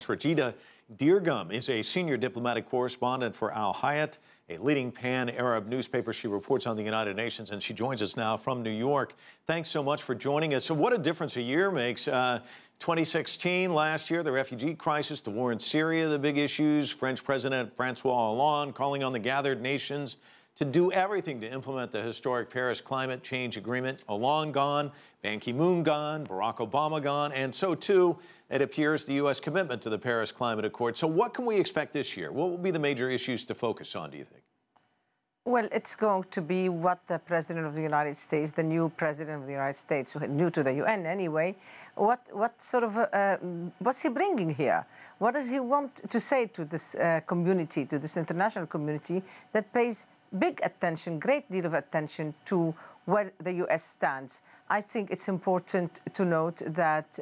Raghida Dergham is a senior diplomatic correspondent for Al-Hayat, a leading pan-Arab newspaper. She reports on the United Nations, and she joins us now from New York. Thanks so much for joining us. So what a difference a year makes. 2016, last year, the refugee crisis, the war in Syria, the big issues, French President Francois Hollande calling on the gathered nations to do everything to implement the historic Paris climate change agreement. Hollande gone, Ban Ki-moon gone, Barack Obama gone, and so too, it appears, the U.S. commitment to the Paris Climate Accord. So what can we expect this year? What will be the major issues to focus on, do you think? Well, it's going to be what the President of the United States, the new President of the United States, new to the UN anyway, what's he bringing here? What does he want to say to this community, to this international community that pays big attention, great deal of attention to where the U.S. stands? I think it's important to note that,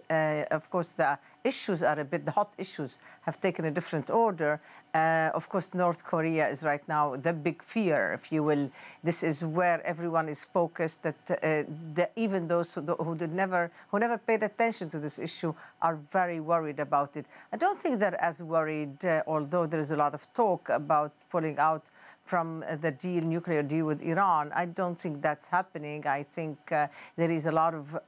of course, the issues are the hot issues have taken a different order. Of course, North Korea is right now the big fear, if you will. This is where everyone is focused, that even those who never paid attention to this issue are very worried about it. I don't think they're as worried, although there is a lot of talk about pulling out from the nuclear deal with Iran. I don't think that's happening. I think there is a lot of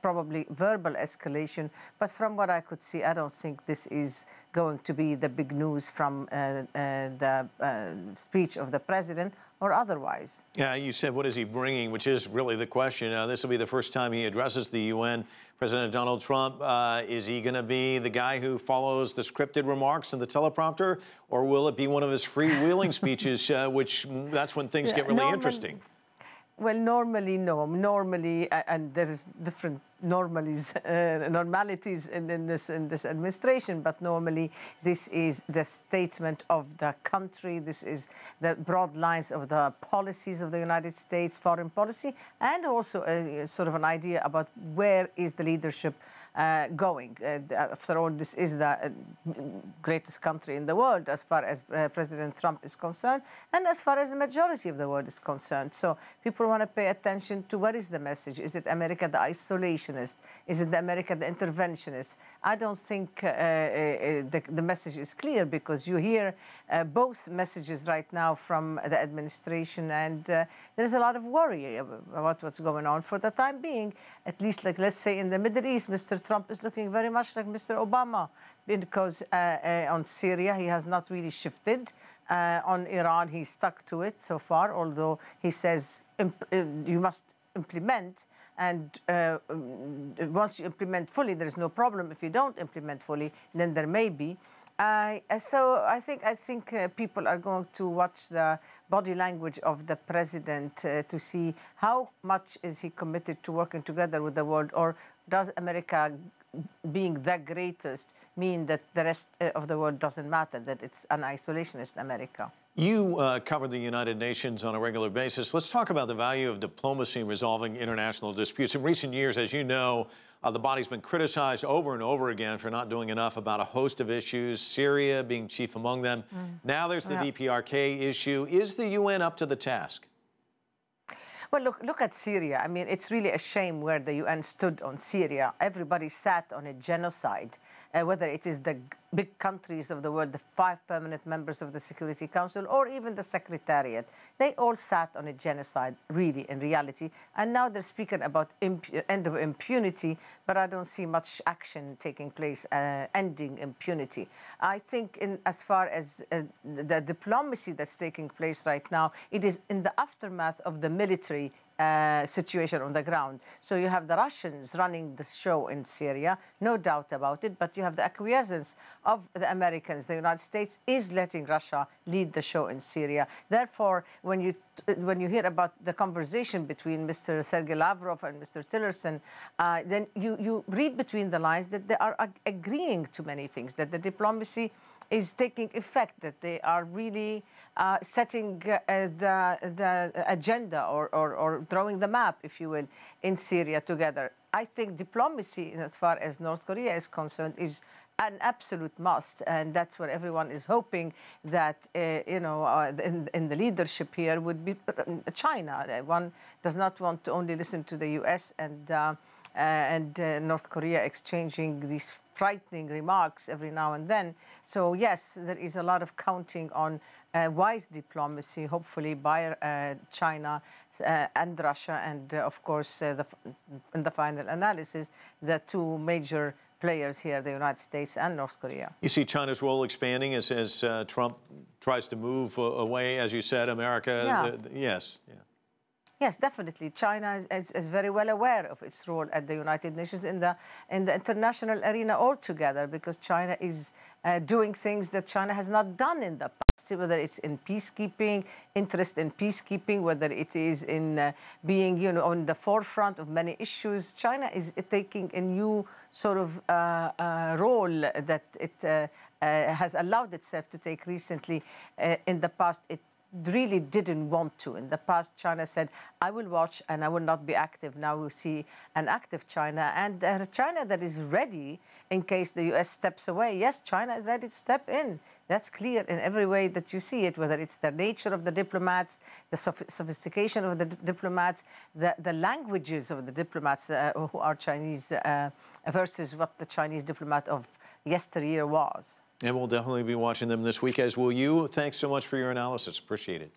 probably verbal escalation, but from what I could see, I don't think this is going to be the big news from the speech of the president or otherwise. Yeah, you said, what is he bringing, which is really the question. This will be the first time he addresses the UN. President Donald Trump, is he going to be the guy who follows the scripted remarks and the teleprompter, or will it be one of his freewheeling speeches, which that's when things get really interesting? Well, normally, no. Normally, and there is different normalities in this administration, but normally this is the statement of the country. This is the broad lines of the policies of the United States, foreign policy, and also sort of an idea about where is the leadership going. After all, this is the greatest country in the world as far as President Trump is concerned, and as far as the majority of the world is concerned. So people want to pay attention to what is the message. Is it America the isolationist? Is it America the interventionist? I don't think the message is clear, because you hear both messages right now from the administration, and there's a lot of worry about what's going on for the time being. At least, like, let's say in the Middle East, Mr. Trump is looking very much like Mr. Obama, because on Syria, he has not really shifted. On Iran, he's stuck to it so far, although he says you must implement, and once you implement fully, there's no problem. If you don't implement fully, then there may be. So I think people are going to watch the body language of the president to see how much is he committed to working together with the world, or does America being the greatest mean that the rest of the world doesn't matter, that it's an isolationist America? You cover the United Nations on a regular basis. Let's talk about the value of diplomacy in resolving international disputes. In recent years, as you know, the body's been criticized over and over again for not doing enough about a host of issues, Syria being chief among them. Now there's the DPRK issue. Is the UN up to the task? Well, look at Syria. I mean, it's really a shame where the UN stood on Syria. Everybody sat on a genocide, whether it is the big countries of the world, the 5 permanent members of the Security Council, or even the Secretariat. They all sat on a genocide, really, in reality. And now they're speaking about end of impunity, but I don't see much action taking place, ending impunity. I think as far as the diplomacy that's taking place right now, it is in the aftermath of the military situation on the ground. So you have the Russians running the show in Syria, no doubt about it, but you have the acquiescence of the Americans. The United States is letting Russia lead the show in Syria. Therefore, when you hear about the conversation between Mr. Sergei Lavrov and Mr. Tillerson, then you read between the lines that they are agreeing to many things, that the diplomacy is taking effect, that they are really setting the agenda or drawing the map, if you will, in Syria together. I think diplomacy, as far as North Korea is concerned, is an absolute must, and that's what everyone is hoping that in the leadership here would be China. One does not want to only listen to the U.S. and North Korea exchanging these frightening remarks every now and then. So yes, there is a lot of counting on wise diplomacy, hopefully by China and Russia, and of course, in the final analysis, the two major players here, the United States and North Korea. You see China's role expanding as Trump tries to move away, as you said, America. Yeah. Yes. Yeah. Yes, definitely. China is very well aware of its role at the United Nations in the international arena altogether, because China is doing things that China has not done in the past, whether it's in peacekeeping, interest in peacekeeping, whether it is in being, on the forefront of many issues. China is taking a new sort of role that it has allowed itself to take recently. In the past, it really didn't want to. In the past, China said, I will watch and I will not be active. Now we see an active China, and China that is ready in case the US steps away. Yes, China is ready to step in. That's clear in every way that you see it, whether it's the nature of the diplomats, the sophistication of the diplomats, the languages of the diplomats who are Chinese versus what the Chinese diplomat of yesteryear was. And we'll definitely be watching them this week, as will you. Thanks so much for your analysis. Appreciate it.